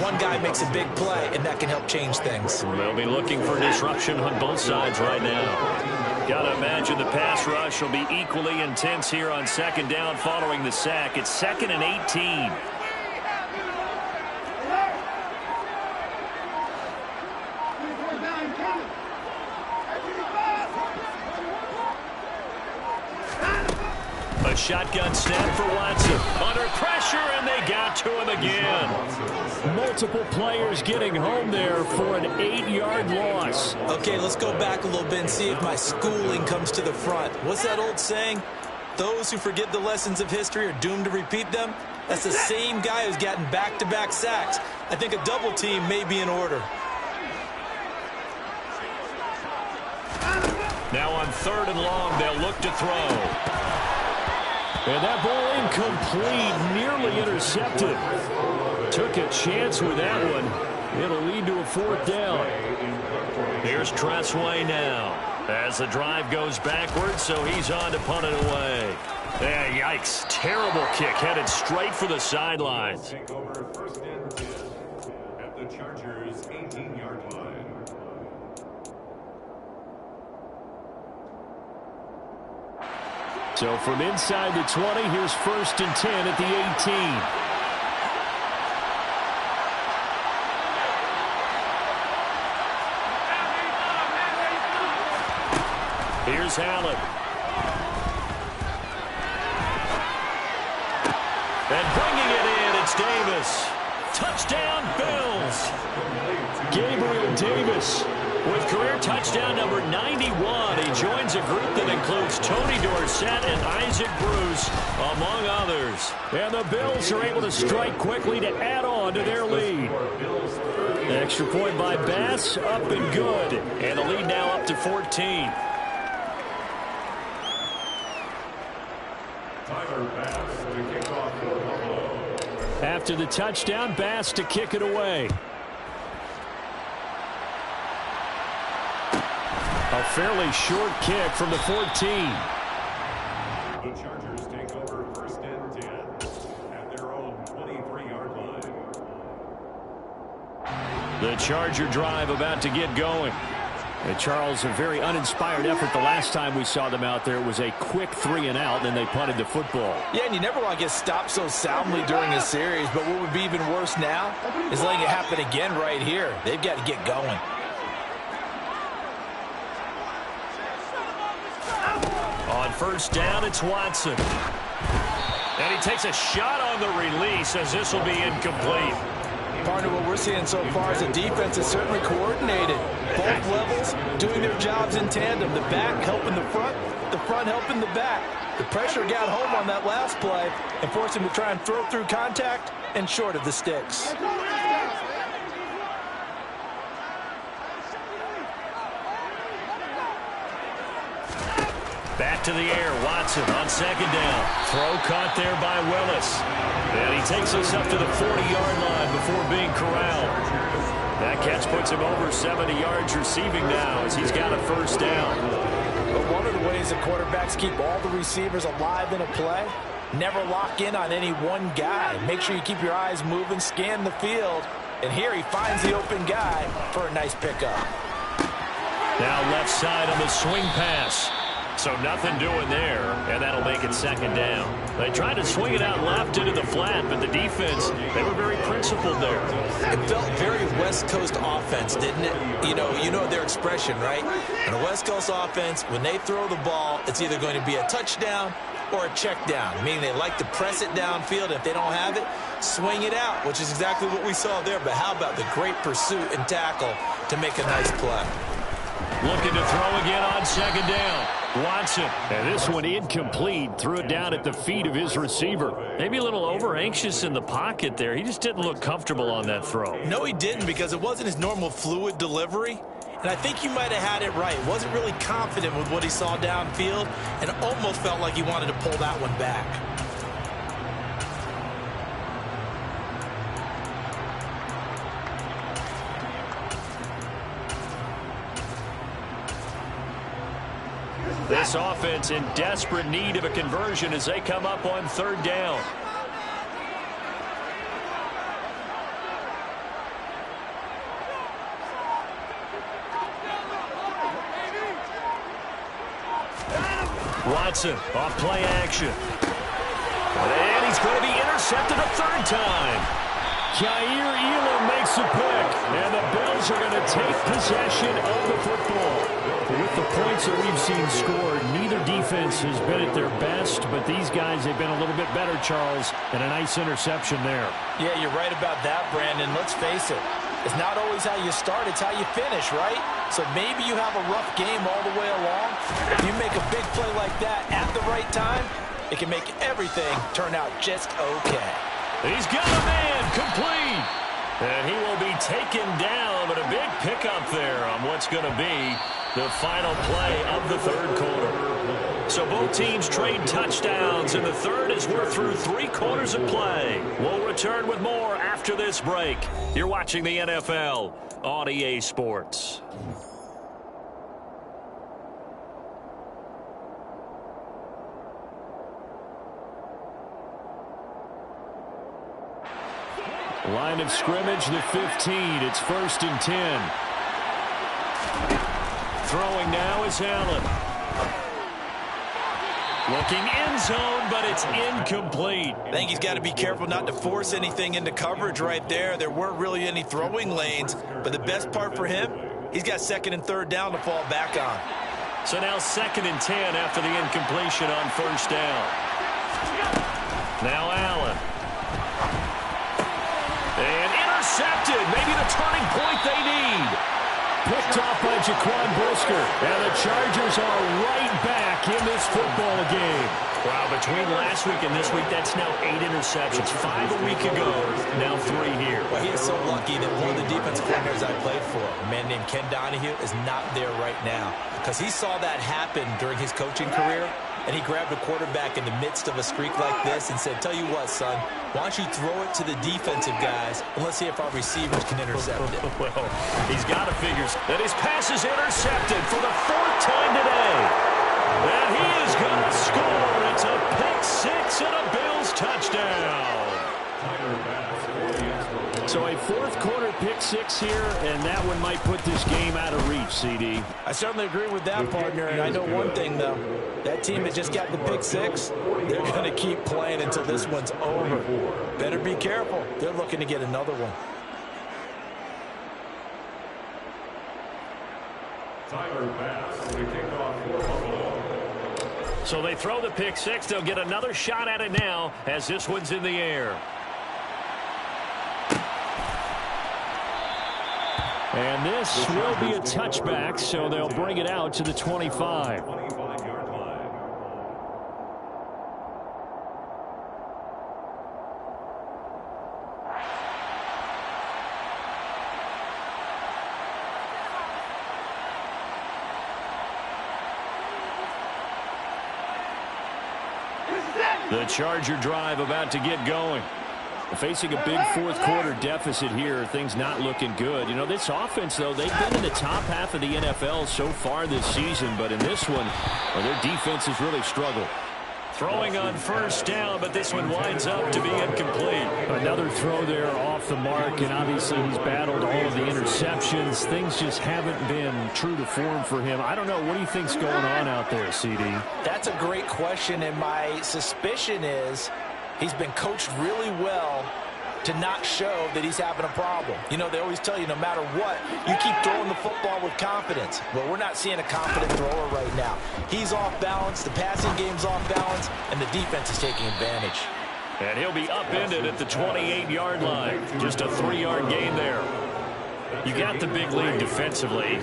one guy makes a big play, and that can help change things. They'll be looking for disruption on both sides right now. Got to imagine the pass rush will be equally intense here on 2nd down following the sack. It's 2nd and 18. A shotgun snap for Watson. Under pressure, and they got to him again. Multiple players getting home there for an 8-yard loss. Okay, let's go back a little bit and see if my schooling comes to the front. What's that old saying? Those who forget the lessons of history are doomed to repeat them. That's the same guy who's gotten back-to-back sacks. I think a double team may be in order. Now on 3rd and long, they'll look to throw. And that ball incomplete, nearly intercepted. Took a chance with that one. It'll lead to a 4th down. Here's Tressway now as the drive goes backwards, so he's on to punt it away. Yeah, yikes. Terrible kick headed straight for the sidelines. Take over 1st and 10 at the Chargers' 18-yard line. So from inside the 20, here's 1st and 10 at the 18. Here's Allen. And bringing it in, it's Davis. Touchdown, Bills. Gabriel Davis with career touchdown number 91. He joins a group that includes Tony Dorsett and Isaac Bruce, among others. And the Bills are able to strike quickly to add on to their lead. Extra point by Bass, up and good. And the lead now up to 14. After the touchdown, Bass to kick it away. A fairly short kick from the 14. The Chargers take over 1st and 10 at their own 23-yard line. The Charger drive about to get going. And Charles, a very uninspired effort the last time we saw them out there. It was a quick 3 and out, and then they punted the football. Yeah, and you never want to get stopped so soundly during a series, but what would be even worse now is letting it happen again right here. They've got to get going. On 1st down, it's Watson. And he takes a shot on the release as this will be incomplete. Partner, what we're seeing so far is the defense is certainly coordinated. Both levels doing their jobs in tandem. The back helping the front helping the back. The pressure got home on that last play and forced him to try and throw through contact and short of the sticks. Back to the air, Watson on 2nd down. Throw caught there by Willis. And he takes us up to the 40-yard line before being corralled. That catch puts him over 70 yards receiving now as he's got a 1st down. But one of the ways that quarterbacks keep all the receivers alive in a play, never lock in on any one guy. Make sure you keep your eyes moving, scan the field. And here he finds the open guy for a nice pickup. Now left side on the swing pass. So nothing doing there, and that'll make it 2nd down. They tried to swing it out left into the flat, but the defense, they were very principled there. It felt very West Coast offense, didn't it? You know their expression, right? In a West Coast offense, when they throw the ball, it's either going to be a touchdown or a check down, meaning they like to press it downfield. If they don't have it, swing it out, which is exactly what we saw there. But how about the great pursuit and tackle to make a nice play? Looking to throw again on 2nd down. Watson, and this one incomplete. Threw it down at the feet of his receiver. Maybe a little over-anxious in the pocket there. He just didn't look comfortable on that throw. No, he didn't, because it wasn't his normal fluid delivery. And I think you might have had it right. Wasn't really confident with what he saw downfield and almost felt like he wanted to pull that one back. This offense in desperate need of a conversion as they come up on 3rd down. Watson off play action. And he's going to be intercepted a 3rd time. Jair Elam makes a pick, and the Bills are going to take possession of the football. With the points that we've seen scored, neither defense has been at their best, but these guys have been a little bit better, Charles, and a nice interception there. Yeah, you're right about that, Brandon. Let's face it. It's not always how you start, it's how you finish, right? So maybe you have a rough game all the way along. If you make a big play like that at the right time, it can make everything turn out just okay. He's got a man complete. And he will be taken down, but a big pickup there on what's going to be the final play of the third quarter. So both teams trade touchdowns, and the third as we're through 3 quarters of play. We'll return with more after this break. You're watching the NFL on EA Sports. Line of scrimmage, the 15. It's 1st and 10. Throwing now is Allen. Looking end zone, but it's incomplete. I think he's got to be careful not to force anything into coverage right there. There weren't really any throwing lanes, but the best part for him, he's got 2nd and 3rd down to fall back on. So now 2nd and 10 after the incompletion on 1st down. Now Allen. And intercepted. Maybe the turning point they need. Picked off by Jaquan Brisker. And the Chargers are right back in this football game. Wow, between last week and this week, that's now 8 interceptions. 5 a week ago, now 3 here. Well, he is so lucky that one of the defensive coordinators I played for, a man named Ken Donahue, is not there right now. Because he saw that happen during his coaching career, and he grabbed a quarterback in the midst of a streak like this and said, tell you what, son, why don't you throw it to the defensive guys, and let's see if our receivers can intercept it. Well, he's got to figure that his pass is intercepted for the 4th time today. And he is going to score. It's a pick-6 and a Bills touchdown. So a 4th quarter pick-6 here, and that one might put this game out of reach, CD. I certainly agree with that, partner, and I know one thing, though. That team that just got the pick-6, they're going to keep playing until this one's over. Better be careful. They're looking to get another one. So they throw the pick-6. They'll get another shot at it now as this one's in the air. And this will be a touchback, so they'll bring it out to the 25. The Charger drive about to get going. Facing a big 4th quarter deficit here, things not looking good. You know, this offense, though, they've been in the top half of the NFL so far this season, but in this one, well, their defense has really struggled. Throwing on 1st down, but this one winds up to be incomplete. Another throw there off the mark, and obviously he's battled all of the interceptions. Things just haven't been true to form for him. I don't know. What do you think's going on out there, CD? That's a great question, and my suspicion is he's been coached really well to not show that he's having a problem. You know, they always tell you no matter what, you keep throwing the football with confidence. Well, we're not seeing a confident thrower right now. He's off balance, the passing game's off balance, and the defense is taking advantage. And he'll be upended at the 28-yard line. Just a 3-yard gain there. You got the big lead defensively.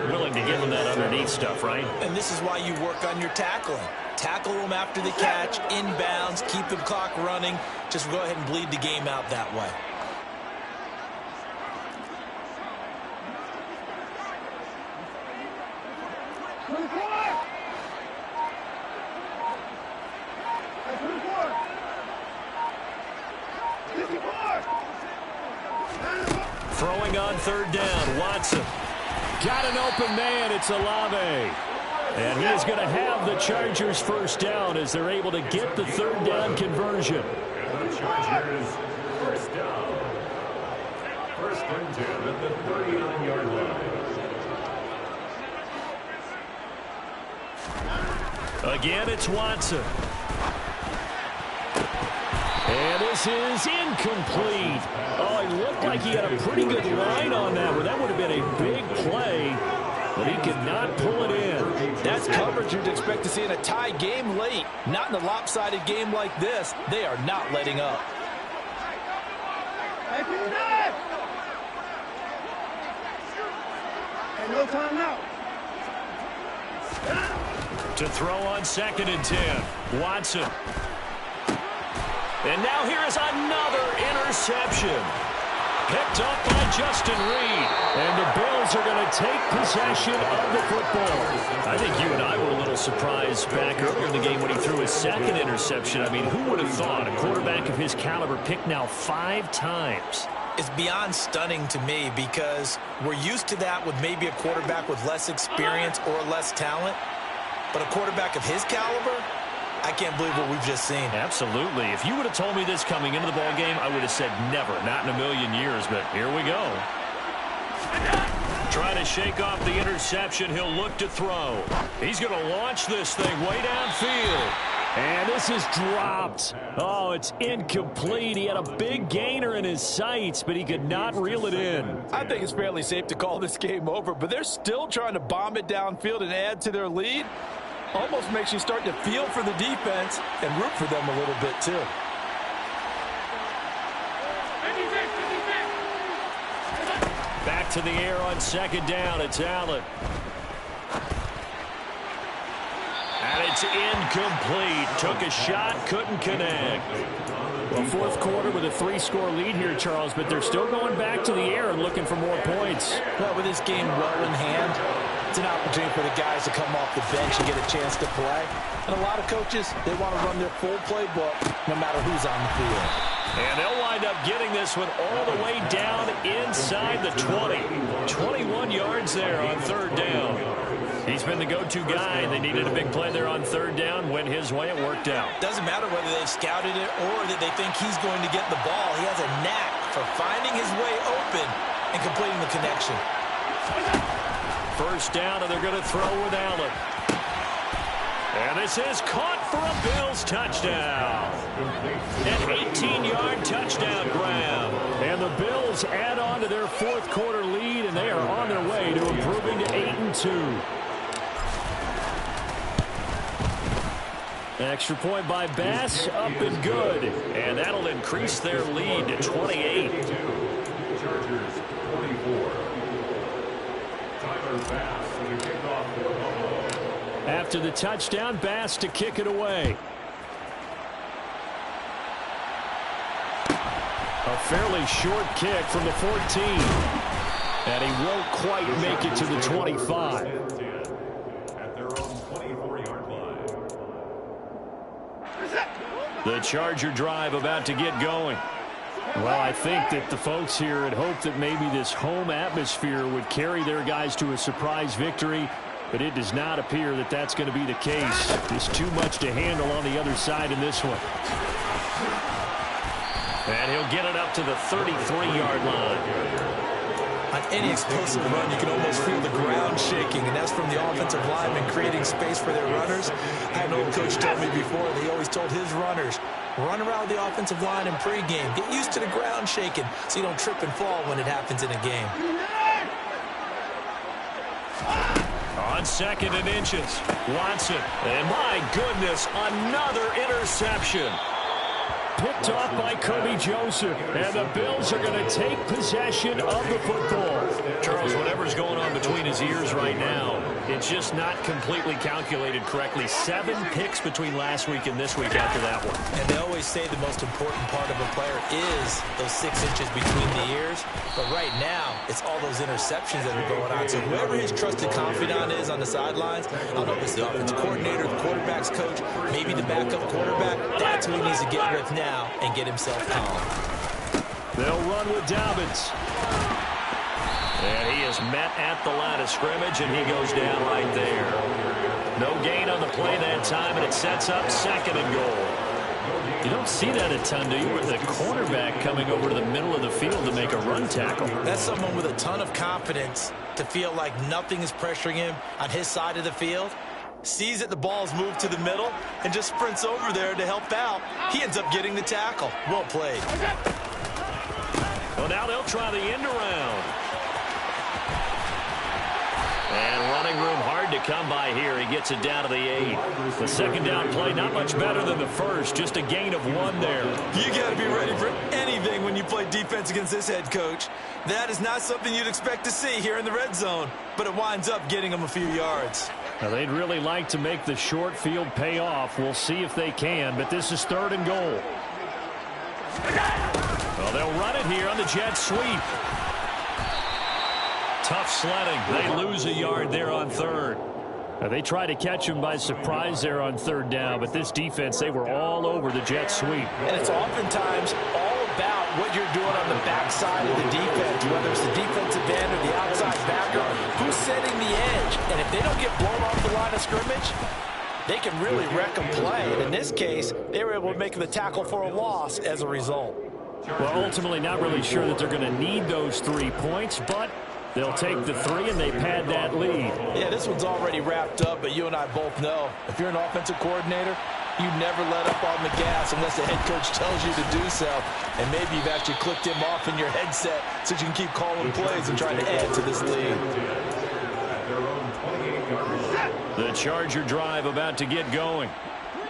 Willing to give him that underneath stuff, right? And this is why you work on your tackling. Tackle them after the catch, inbounds, keep the clock running. Just go ahead and bleed the game out that way. Throwing on 3rd down, Watson. Got an open man, it's Olave. And he is going to have the Chargers 1st down as they're able to get the 3rd down conversion. And the Chargers 1st down. 1st and 10 at the 39-yard line. Again, it's Watson. And this is incomplete. Oh, it looked like he had a pretty good line on that one. That would have been a big play. but he could not pull it in. That's coverage you'd expect to see in a tie game late. Not in a lopsided game like this. They are not letting up. No time now. To throw on 2nd and 10. Watson. And now here is another interception. Picked up by Justin Reed. And the Bills are going to take possession of the football. I think you and I were a little surprised back earlier in the game when he threw his 2nd interception. I mean, who would have thought a quarterback of his caliber picked now 5 times? It's beyond stunning to me because we're used to that with maybe a quarterback with less experience or less talent. But a quarterback of his caliber, I can't believe what we've just seen. Absolutely. If you would have told me this coming into the ball game, I would have said never, not in a million years, but here we go. Trying to shake off the interception. He'll look to throw. He's going to launch this thing way downfield. And this is dropped. Oh, it's incomplete. He had a big gainer in his sights, but he could not reel it in. I think it's fairly safe to call this game over, but they're still trying to bomb it downfield and add to their lead. Almost makes you start to feel for the defense and root for them a little bit, too. Back to the air on 2nd down. It's Allen. And it's incomplete. Took a shot, couldn't connect. Well, 4th quarter with a 3-score lead here, Charles, but they're still going back to the air and looking for more points. Well, with this game well in hand, it's an opportunity for the guys to come off the bench and get a chance to play. And a lot of coaches, they want to run their full playbook no matter who's on the field. And they'll wind up getting this one all the way down inside the 20. 21 yards there on 3rd down. He's been the go-to guy, and they needed a big play there on 3rd down. Went his way, it worked out. Doesn't matter whether they've scouted it or that they think he's going to get the ball. He has a knack for finding his way open and completing the connection. 1st down, and they're going to throw with Allen. And this is caught for a Bills touchdown. An 18-yard touchdown grab. And the Bills add on to their 4th quarter lead, and they are on their way to improving to 8-2. Extra point by Bass, up and good. And that'll increase their lead to 28. Chargers 44. Tyler Bass to kick off for Buffalo. After the touchdown, Bass to kick it away. A fairly short kick from the 14. And he won't quite make it to the 25. At their own 24-yard line. The Charger drive about to get going. Well, I think that the folks here had hoped that maybe this home atmosphere would carry their guys to a surprise victory, but it does not appear that that's going to be the case. There's too much to handle on the other side in this one. And he'll get it up to the 33-yard line. On any explosive run, you can almost feel the ground shaking, and that's from the offensive linemen creating space for their runners. I had an old coach tell me before, that he always told his runners, run around the offensive line in pregame. Get used to the ground shaking so you don't trip and fall when it happens in a game. On 2nd and inches, Watson. And my goodness, another interception. Picked off by Kirby Joseph. And the Bills are going to take possession of the football. Charles, whatever's going on between his ears right now, it's just not completely calculated correctly. 7 picks between last week and this week after that one. And they always say the most important part of a player is those 6 inches between the ears. But right now, it's all those interceptions that are going on. So whoever his trusted confidant is on the sidelines, I don't know if it's the offensive coordinator, the quarterback's coach, maybe the backup quarterback, that's who he needs to get with now and get himself calm. They'll run with Dobbins. And he is met at the line of scrimmage, and he goes down right there. No gain on the play that time, and it sets up 2nd and goal. You don't see that a ton, do you, with a cornerback coming over to the middle of the field to make a run tackle? That's someone with a ton of confidence to feel like nothing is pressuring him on his side of the field. Sees that the ball's moved to the middle and just sprints over there to help out. He ends up getting the tackle. Well played. Well, now they'll try the end around. And running room hard to come by here. He gets it down to the 8. The second down play, not much better than the first. Just a gain of 1 there. You got to be ready for anything when you play defense against this head coach. That is not something you'd expect to see here in the red zone, but it winds up getting them a few yards. Now, they'd really like to make the short field pay off. We'll see if they can, but this is 3rd and goal. Well, they'll run it here on the jet sweep. Tough sledding. They lose a yard there on 3rd. Now, they try to catch him by surprise there on 3rd down, but this defense, they were all over the jet sweep. And it's oftentimes all about what you're doing on the backside of the defense, whether it's the defensive end or the outside backer, who's setting the edge. And if they don't get blown off the line of scrimmage, they can really wreck a play. And in this case, they were able to make the tackle for a loss as a result. Well, ultimately not really sure that they're going to need those 3 points, but they'll take the 3 and they pad that lead. Yeah, this one's already wrapped up, but you and I both know if you're an offensive coordinator, you never let up on the gas unless the head coach tells you to do so. And maybe you've actually clicked him off in your headset so you can keep calling plays and trying to add to this lead. The Charger drive about to get going.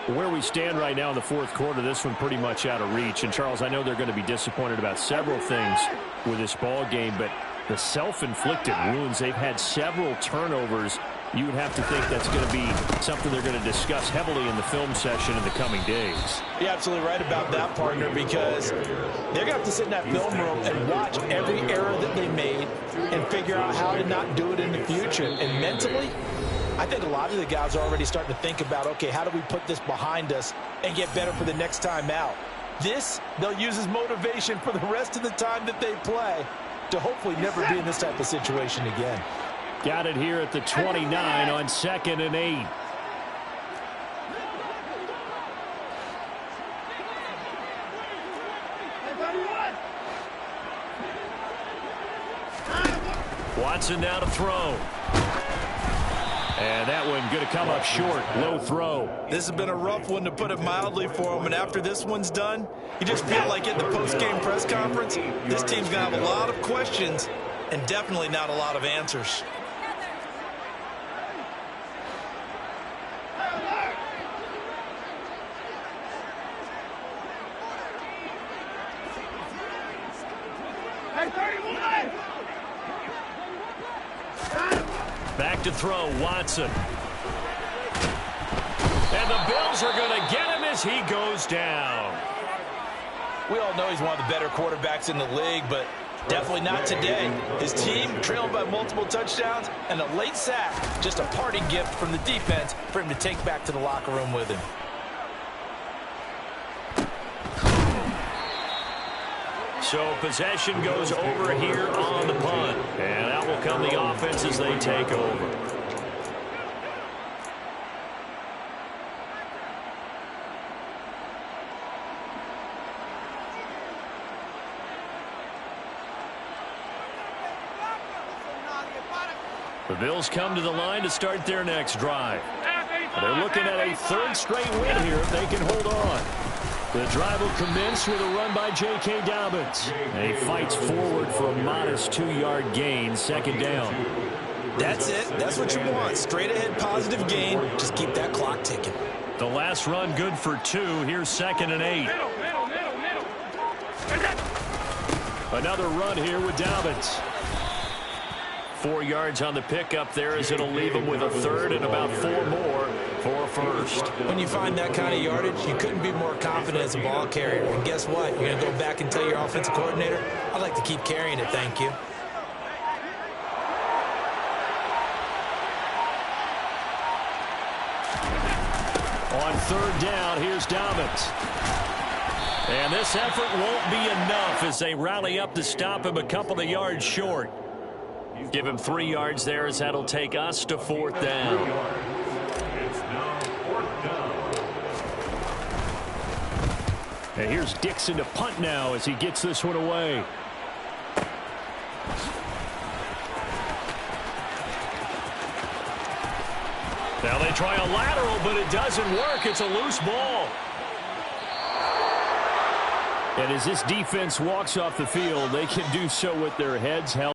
Where we stand right now in the 4th quarter, this one pretty much out of reach. And, Charles, I know they're going to be disappointed about several things with this ball game, but the self-inflicted wounds, they've had several turnovers. You would have to think that's going to be something they're going to discuss heavily in the film session in the coming days. You're absolutely right about that, partner, because they're going to have to sit in that film room and watch every error that they made and figure out how to not do it in the future. And mentally, I think a lot of the guys are already starting to think about, okay, how do we put this behind us and get better for the next time out? This, they'll use as motivation for the rest of the time that they play to hopefully never be in this type of situation again. Got it here at the 29 on 2nd and 8. Watson now to throw. And that one going to come up short. Low throw. This has been a rough one, to put it mildly, for him. And after this one's done, you just feel like at the post-game press conference, this team's going to have a lot of questions and definitely not a lot of answers. Back to throw, Watson. And the Bills are going to get him as he goes down. We all know he's one of the better quarterbacks in the league, but definitely not today. His team trailing by multiple touchdowns, and a late sack, just a parting gift from the defense for him to take back to the locker room with him. So possession goes over here on the punt. And out will come the offense as they take over. The Bills come to the line to start their next drive. They're looking at a 3rd straight win here if they can hold on. The drive will commence with a run by J.K. Dobbins. And he fights forward for a modest 2-yard gain, 2nd down. That's it. That's what you want. Straight ahead positive gain. Just keep that clock ticking. The last run good for 2. Here's 2nd and 8. Another run here with Dobbins. 4 yards on the pickup there, as it'll leave him with a 3rd and about 4 more for a 1st. When you find that kind of yardage, you couldn't be more confident as a ball carrier. And guess what? You're going to go back and tell your offensive coordinator, I'd like to keep carrying it, thank you. On 3rd down, here's Dobbins. And this effort won't be enough as they rally up to stop him a couple of yards short. Give him 3 yards there, as that'll take us to 4th down. It's now 4th down. And here's Dixon to punt now as he gets this one away. Now they try a lateral, but it doesn't work. It's a loose ball. And as this defense walks off the field, they can do so with their heads held.